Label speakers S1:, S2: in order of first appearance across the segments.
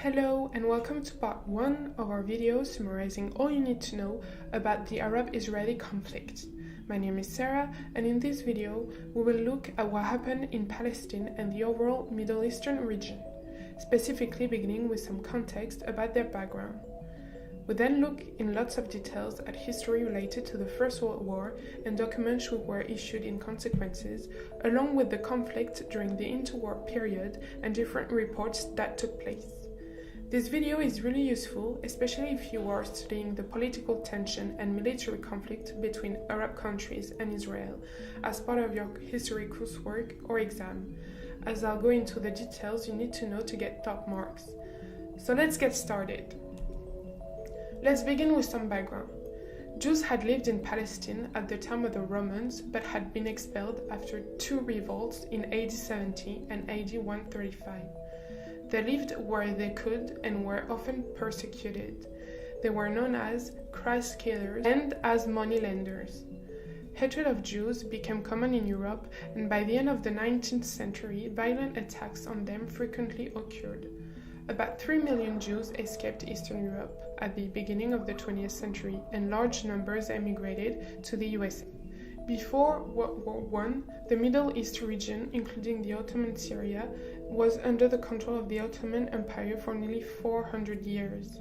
S1: Hello and welcome to part 1 of our video summarizing all you need to know about the Arab-Israeli conflict. My name is Sarah, and in this video we will look at what happened in Palestine and the overall Middle Eastern region, specifically beginning with some context about their background. We then look in lots of details at history related to the First World War and documents which were issued in consequences, along with the conflict during the interwar period and different reports that took place. This video is really useful, especially if you are studying the political tension and military conflict between Arab countries and Israel as part of your history coursework or exam, as I'll go into the details you need to know to get top marks. So let's get started. Let's begin with some background. Jews had lived in Palestine at the time of the Romans but had been expelled after two revolts in AD 70 and AD 135. They lived where they could and were often persecuted. They were known as Christ killers and as moneylenders. Hatred of Jews became common in Europe, and by the end of the 19th century, violent attacks on them frequently occurred. About 3 million Jews escaped Eastern Europe at the beginning of the 20th century, and large numbers emigrated to the USA. Before World War I, the Middle East region, including the Ottoman Syria, was under the control of the Ottoman Empire for nearly 400 years.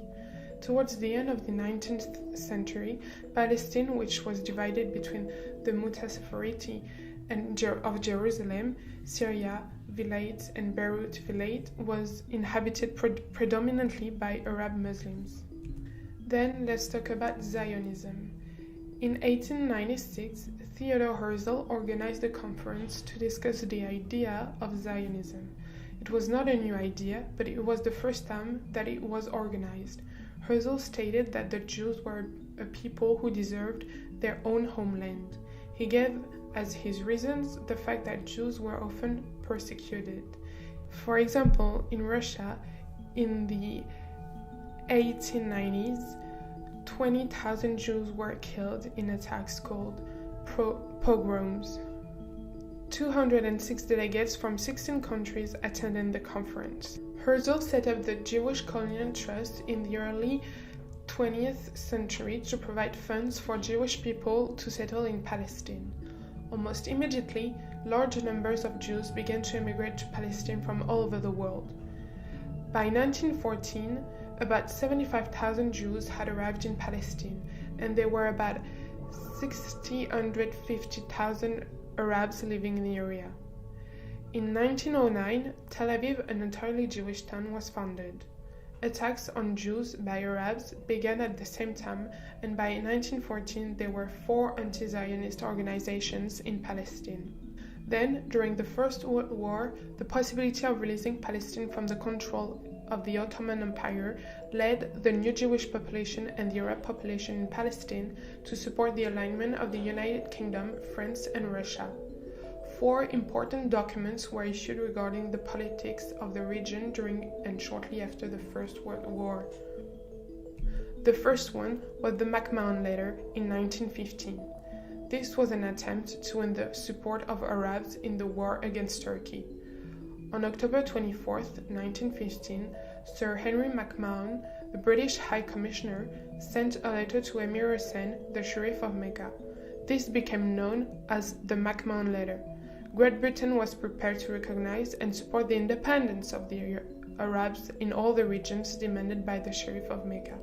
S1: Towards the end of the 19th century, Palestine, which was divided between the Mutassafariti of Jerusalem, Syria Vilayet, and Beirut Vilayet, was inhabited predominantly by Arab Muslims. Then let's talk about Zionism. In 1896, Theodor Herzl organized a conference to discuss the idea of Zionism. It was not a new idea, but it was the first time that it was organized. Herzl stated that the Jews were a people who deserved their own homeland. He gave as his reasons the fact that Jews were often persecuted. For example, in Russia, in the 1890s, 20,000 Jews were killed in attacks called pogroms. 206 delegates from 16 countries attended the conference. Herzl set up the Jewish Colonial Trust in the early 20th century to provide funds for Jewish people to settle in Palestine. Almost immediately, large numbers of Jews began to immigrate to Palestine from all over the world. By 1914, about 75,000 Jews had arrived in Palestine, and there were about 650,000 Arabs living in the area. In 1909, Tel Aviv, an entirely Jewish town, was founded. Attacks on Jews by Arabs began at the same time, and by 1914 there were 4 anti-Zionist organizations in Palestine. Then, during the First World War, the possibility of releasing Palestine from the control of the Ottoman Empire led the new Jewish population and the Arab population in Palestine to support the alignment of the United Kingdom, France, and Russia. 4 important documents were issued regarding the politics of the region during and shortly after the First World War. The first one was the McMahon Letter in 1915. This was an attempt to win the support of Arabs in the war against Turkey. On October 24, 1915, Sir Henry McMahon, the British High Commissioner, sent a letter to Emir Hussein, the Sharif of Mecca. This became known as the McMahon Letter. Great Britain was prepared to recognize and support the independence of the Arabs in all the regions demanded by the Sharif of Mecca,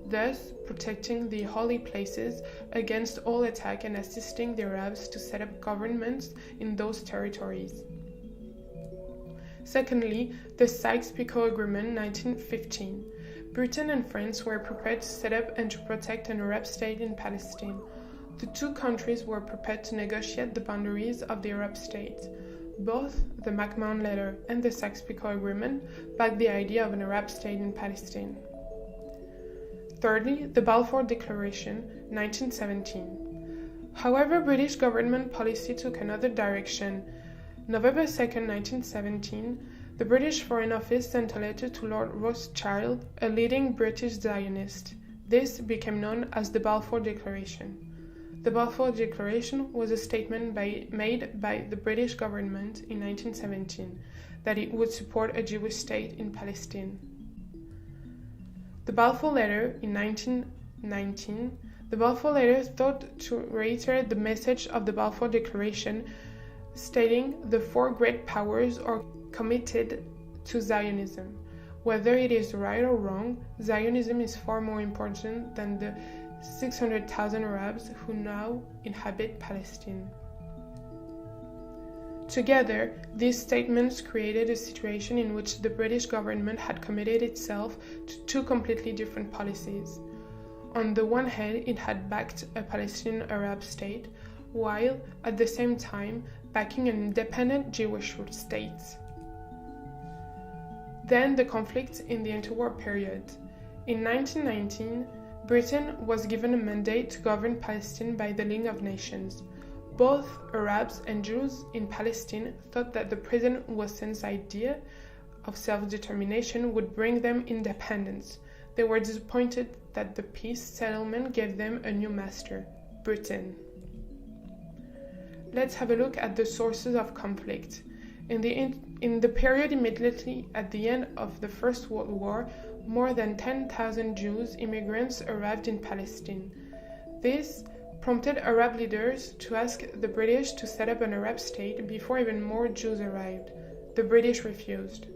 S1: thus protecting the holy places against all attack and assisting the Arabs to set up governments in those territories. Secondly, the Sykes-Picot Agreement 1915. Britain and France were prepared to set up and to protect an Arab state in Palestine. The two countries were prepared to negotiate the boundaries of the Arab states. Both the McMahon Letter and the Sykes-Picot Agreement backed the idea of an Arab state in Palestine. Thirdly, the Balfour Declaration 1917. However, British government policy took another direction. November 2, 1917, the British Foreign Office sent a letter to Lord Rothschild, a leading British Zionist. This became known as the Balfour Declaration. The Balfour Declaration was a statement made by the British government in 1917 that it would support a Jewish state in Palestine. The Balfour Letter in 1919, the Balfour Letter thought to reiterate the message of the Balfour Declaration, stating the four great powers are committed to Zionism. Whether it is right or wrong, Zionism is far more important than the 600,000 Arabs who now inhabit Palestine. Together, these statements created a situation in which the British government had committed itself to two completely different policies. On the one hand, it had backed a Palestinian Arab state, while at the same time backing an independent Jewish state. Then the conflict in the interwar period. In 1919, Britain was given a mandate to govern Palestine by the League of Nations. Both Arabs and Jews in Palestine thought that the President Hussein's idea of self-determination would bring them independence. They were disappointed that the peace settlement gave them a new master, Britain. Let's have a look at the sources of conflict. In the period immediately at the end of the First World War, more than 10,000 Jews immigrants arrived in Palestine. This prompted Arab leaders to ask the British to set up an Arab state before even more Jews arrived. The British refused.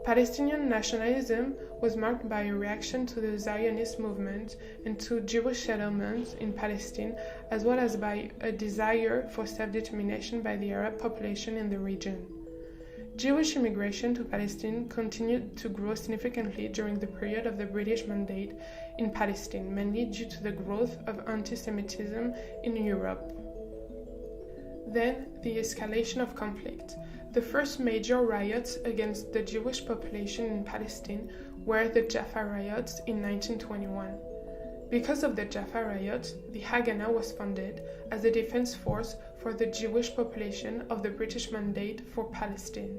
S1: Palestinian nationalism was marked by a reaction to the Zionist movement and to Jewish settlements in Palestine, as well as by a desire for self-determination by the Arab population in the region. Jewish immigration to Palestine continued to grow significantly during the period of the British Mandate in Palestine, mainly due to the growth of anti-Semitism in Europe. Then, the escalation of conflict. The first major riots against the Jewish population in Palestine were the Jaffa riots in 1921. Because of the Jaffa riots, the Haganah was founded as a defense force for the Jewish population of the British Mandate for Palestine.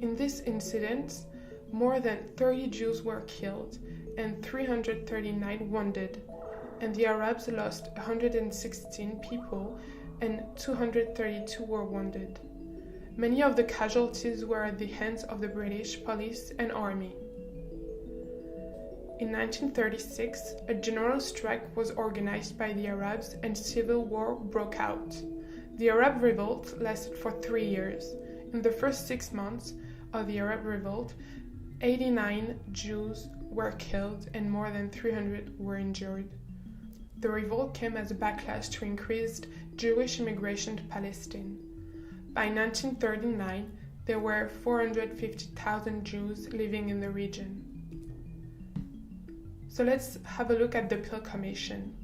S1: In this incident, more than 30 Jews were killed and 339 wounded, and the Arabs lost 116 people and 232 were wounded. Many of the casualties were at the hands of the British police and army. In 1936, a general strike was organized by the Arabs and civil war broke out. The Arab revolt lasted for 3 years. In the first 6 months of the Arab revolt, 89 Jews were killed and more than 300 were injured. The revolt came as a backlash to increased Jewish immigration to Palestine. By 1939, there were 450,000 Jews living in the region. So let's have a look at the Peel Commission.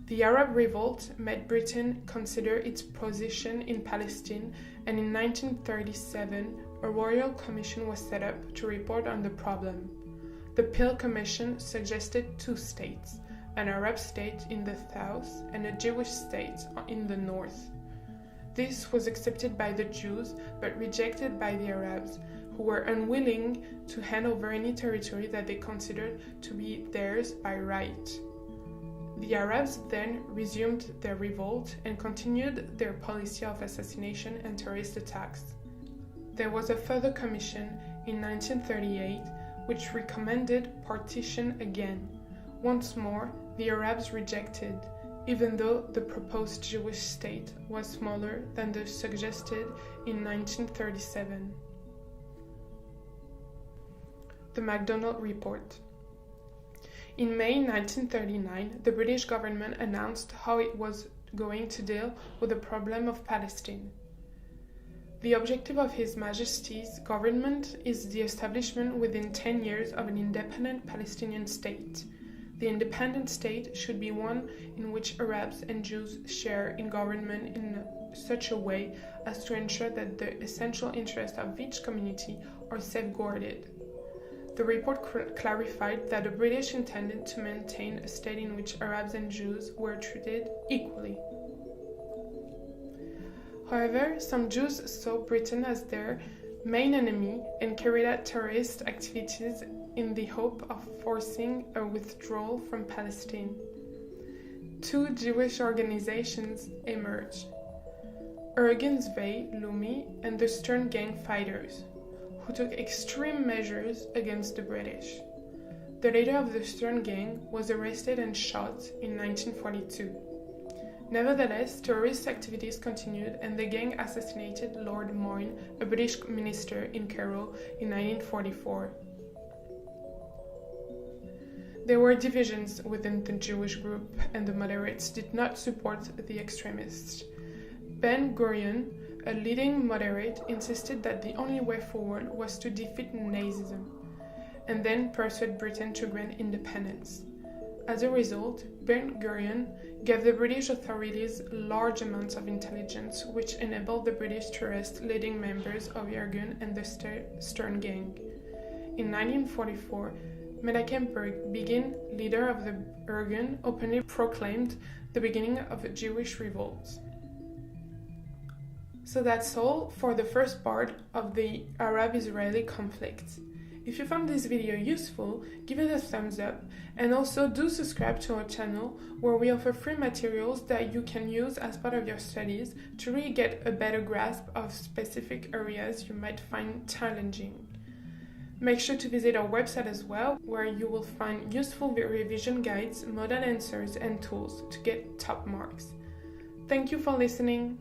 S1: The Arab revolt made Britain consider its position in Palestine, and in 1937, a royal commission was set up to report on the problem. The Peel Commission suggested 2 states, an Arab state in the south and a Jewish state in the north. This was accepted by the Jews but rejected by the Arabs, who were unwilling to hand over any territory that they considered to be theirs by right. The Arabs then resumed their revolt and continued their policy of assassination and terrorist attacks. There was a further commission in 1938 which recommended partition again. Once more, the Arabs rejected, even though the proposed Jewish state was smaller than the suggested in 1937. The MacDonald Report. In May 1939, the British government announced how it was going to deal with the problem of Palestine. The objective of His Majesty's government is the establishment within 10 years of an independent Palestinian state. The independent state should be one in which Arabs and Jews share in government in such a way as to ensure that the essential interests of each community are safeguarded. The report clarified that the British intended to maintain a state in which Arabs and Jews were treated equally. However, some Jews saw Britain as their main enemy and carried out terrorist activities in the hope of forcing a withdrawal from Palestine. 2 Jewish organizations emerged: Ergens Vei Leumi and the Stern Gang Fighters, who took extreme measures against the British. The leader of the Stern Gang was arrested and shot in 1942. Nevertheless, terrorist activities continued and the gang assassinated Lord Moyne, a British minister in Cairo, in 1944. There were divisions within the Jewish group, and the moderates did not support the extremists. Ben-Gurion, a leading moderate, insisted that the only way forward was to defeat Nazism, and then persuade Britain to grant independence. As a result, Ben-Gurion gave the British authorities large amounts of intelligence, which enabled the British to arrest leading members of Irgun and the Stern Gang. In 1944, Menachem Begin, leader of the Irgun, openly proclaimed the beginning of a Jewish revolt. So that's all for the first part of the Arab-Israeli conflict. If you found this video useful, give it a thumbs up, and also do subscribe to our channel where we offer free materials that you can use as part of your studies to really get a better grasp of specific areas you might find challenging. Make sure to visit our website as well, where you will find useful revision guides, model answers, and tools to get top marks. Thank you for listening.